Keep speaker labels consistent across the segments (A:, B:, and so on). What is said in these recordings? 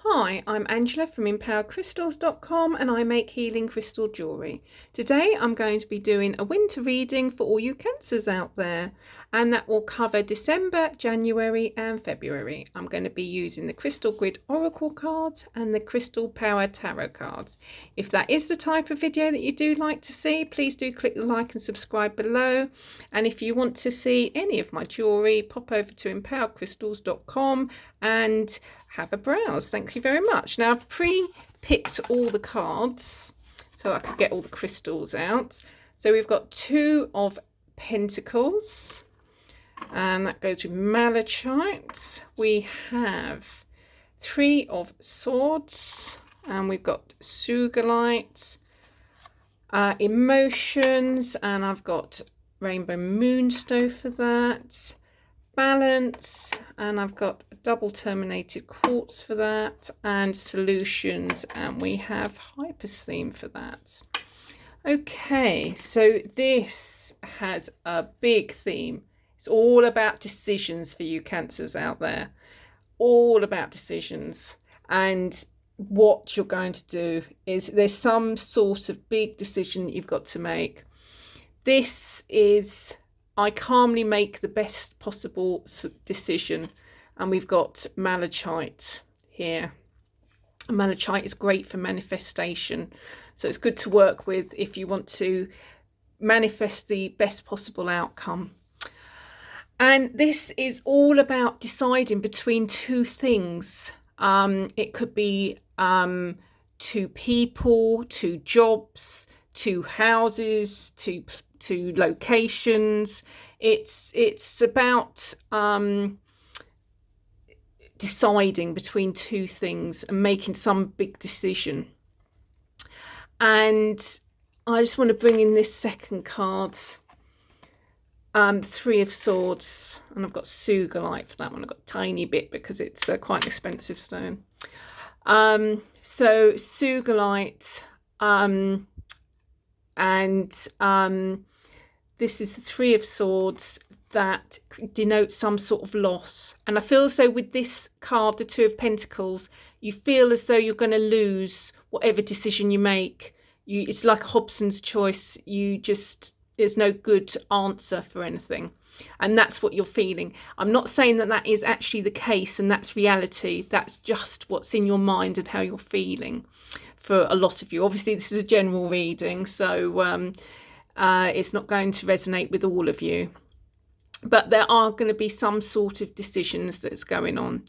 A: Hi, I'm Angela from empoweredcrystals.com and I make healing crystal jewellery. Today I'm going to be doing a winter reading for all you cancers out there, and that will cover December, January and February. I'm going to be using the Crystal Grid Oracle cards and the Crystal Power Tarot cards. If that is the type of video that you do like to see, please do click the like and subscribe below. And if you want to see any of my jewellery, pop over to empoweredcrystals.com and have a browse. Thank you very much. Now I've pre-picked all the cards so I could get all the crystals out. So we've got 2 of Pentacles, and that goes with Malachite. We have 3 of Swords, and we've got Sugilite, Emotions, and I've got Rainbow Moonstone for that. Balance, and I've got double terminated quartz for that, and Solutions, and we have Hyperstheme for that. Okay, so this has a big theme. It's all about decisions for you cancers out there, all about decisions. And what you're going to do is there's some sort of big decision that you've got to make. This is, I calmly make the best possible decision. And we've got Malachite here. Malachite is great for manifestation. So it's good to work with if you want to manifest the best possible outcome. And this is all about deciding between 2 things. It could be 2 people, 2 jobs, 2 houses, 2 locations. It's about deciding between 2 things and making some big decision. And I just want to bring in this second card, 3 of Swords, and I've got Sugilite for that one. I've got a tiny bit because it's quite an expensive stone. So Sugilite, this is the 3 of Swords that denotes some sort of loss. And I feel as though with this card, the 2 of Pentacles, you feel as though you're going to lose whatever decision you make. It's like Hobson's choice. There's no good answer for anything. And that's what you're feeling. I'm not saying that that is actually the case and that's reality. That's just what's in your mind and how you're feeling for a lot of you. Obviously, this is a general reading, so it's not going to resonate with all of you. But there are going to be some sort of decisions that's going on.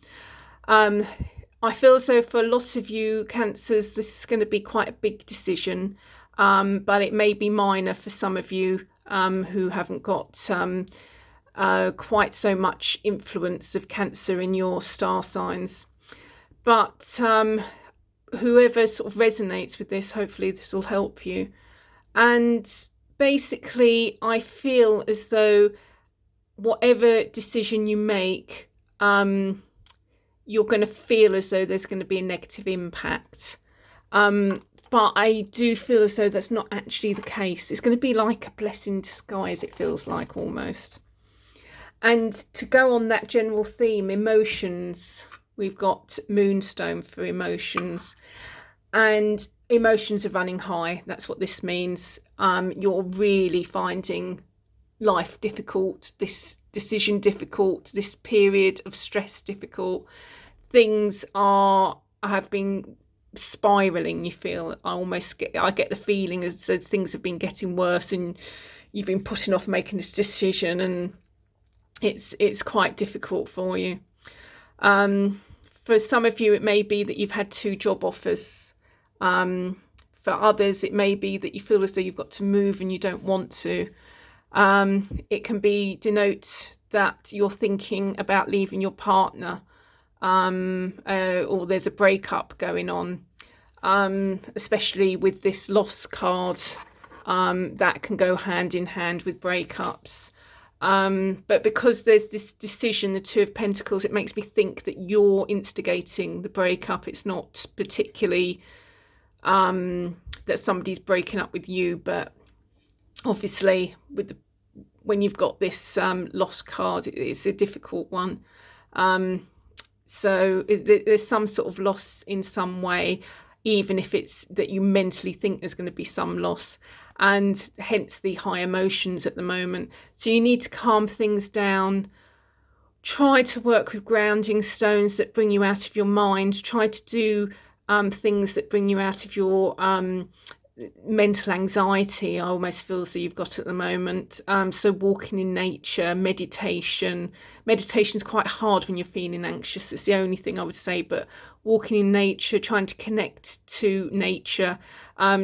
A: I feel as though for a lot of you cancers, this is going to be quite a big decision, but it may be minor for some of you who haven't got quite so much influence of Cancer in your star signs. But whoever sort of resonates with this, hopefully this will help you. And basically, I feel as though whatever decision you make, you're going to feel as though there's going to be a negative impact. But I do feel as though that's not actually the case. It's going to be like a blessing in disguise, it feels like, almost. And to go on that general theme, emotions, we've got Moonstone for emotions. And emotions are running high. That's what this means. You're really finding life difficult, this decision difficult, this period of stress difficult. Things have been spiraling. You feel, I get the feeling as though things have been getting worse and you've been putting off making this decision, and it's quite difficult for you. For some of you, it may be that you've had 2 job offers. For others, it may be that you feel as though you've got to move and you don't want to. It can denote that you're thinking about leaving your partner, or there's a breakup going on, especially with this loss card. That can go hand in hand with breakups. But because there's this decision, the 2 of Pentacles, it makes me think that you're instigating the breakup. It's not particularly that somebody's breaking up with you, but obviously when you've got this loss card, it's a difficult one. So there's some sort of loss in some way, even if it's that you mentally think there's going to be some loss, and hence the high emotions at the moment. So you need to calm things down. Try to work with grounding stones that bring you out of your mind. Try to do things that bring you out of your mental anxiety, I almost feel as though you've got at the moment. So walking in nature, meditation. Meditation is quite hard when you're feeling anxious. It's the only thing I would say, but walking in nature, trying to connect to nature.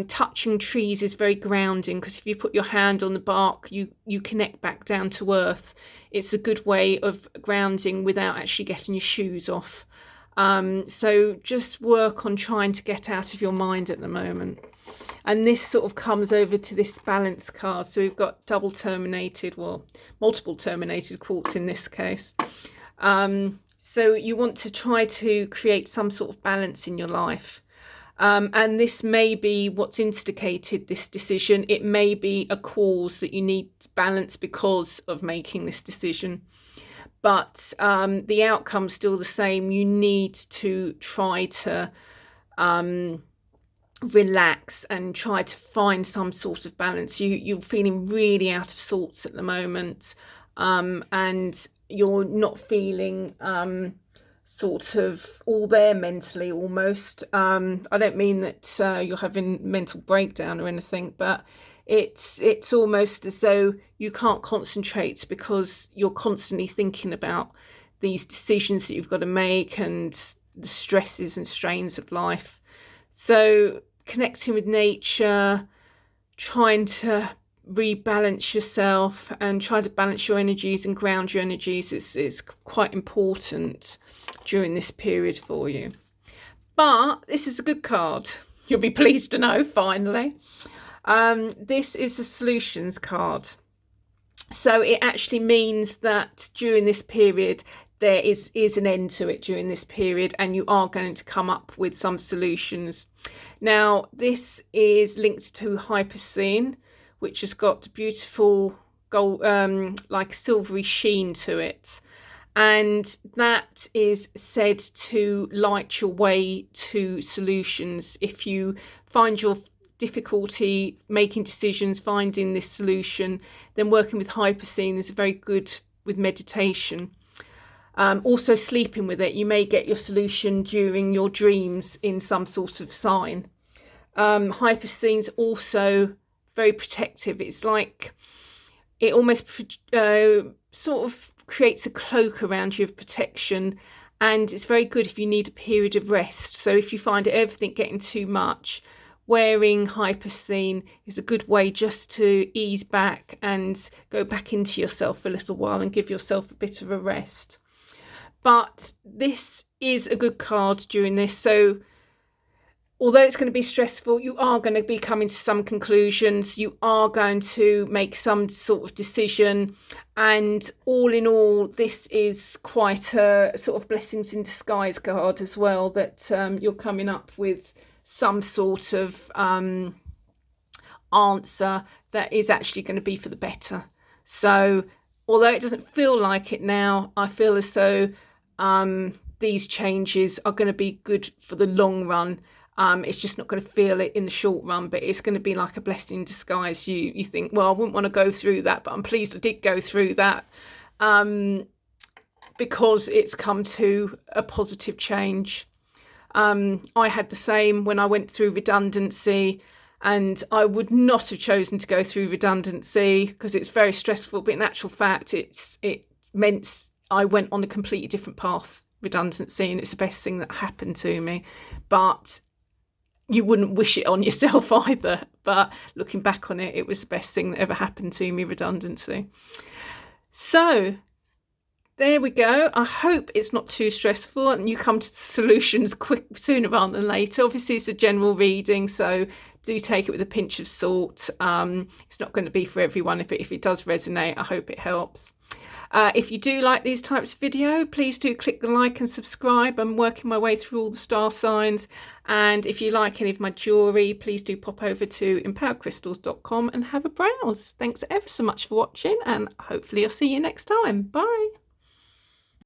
A: Touching trees is very grounding, because if you put your hand on the bark, you connect back down to earth. It's a good way of grounding without actually getting your shoes off. So just work on trying to get out of your mind at the moment. And this sort of comes over to this balance card. So we've got double terminated, well, multiple terminated quartz in this case. So you want to try to create some sort of balance in your life. And this may be what's instigated this decision. It may be a cause that you need to balance because of making this decision. But the outcome's still the same. You need to try to relax and try to find some sort of balance. You're feeling really out of sorts at the moment, and you're not feeling sort of all there mentally almost. I don't mean that you're having mental breakdown or anything, but it's almost as though you can't concentrate because you're constantly thinking about these decisions that you've got to make and the stresses and strains of life. So connecting with nature, trying to rebalance yourself and try to balance your energies and ground your energies is quite important during this period for you. But this is a good card. You'll be pleased to know, finally. This is the solutions card. So it actually means that during this period, there is an end to it during this period, and you are going to come up with some solutions. Now, this is linked to Hypocene, which has got beautiful gold, like silvery sheen to it. And that is said to light your way to solutions. If you find your difficulty making decisions, finding this solution, then working with Hypocene is very good with meditation. Also sleeping with it, you may get your solution during your dreams in some sort of sign. Hypocene's also very protective. It's like it almost sort of creates a cloak around you of protection, and it's very good if you need a period of rest. So if you find everything getting too much, wearing Hypocene is a good way just to ease back and go back into yourself for a little while and give yourself a bit of a rest. But this is a good card during this. So although it's going to be stressful, you are going to be coming to some conclusions. You are going to make some sort of decision. And all in all, this is quite a sort of blessings in disguise card as well, that you're coming up with some sort of answer that is actually going to be for the better. So although it doesn't feel like it now, I feel as though these changes are going to be good for the long run. It's just not going to feel it in the short run, but it's going to be like a blessing in disguise. You think, well, I wouldn't want to go through that, but I'm pleased I did go through that, because it's come to a positive change. I had the same when I went through redundancy, and I would not have chosen to go through redundancy because it's very stressful, but in actual fact it meant I went on a completely different path, redundancy, and it's the best thing that happened to me. But you wouldn't wish it on yourself either, but looking back on it, it was the best thing that ever happened to me, redundancy. So there we go. I hope it's not too stressful and you come to solutions sooner rather than later. Obviously, it's a general reading, so do take it with a pinch of salt. It's not going to be for everyone. If it does resonate, I hope it helps. If you do like these types of video, please do click the like and subscribe. I'm working my way through all the star signs. And if you like any of my jewellery, please do pop over to empoweredcrystals.com and have a browse. Thanks ever so much for watching, and hopefully I'll see you next time. Bye.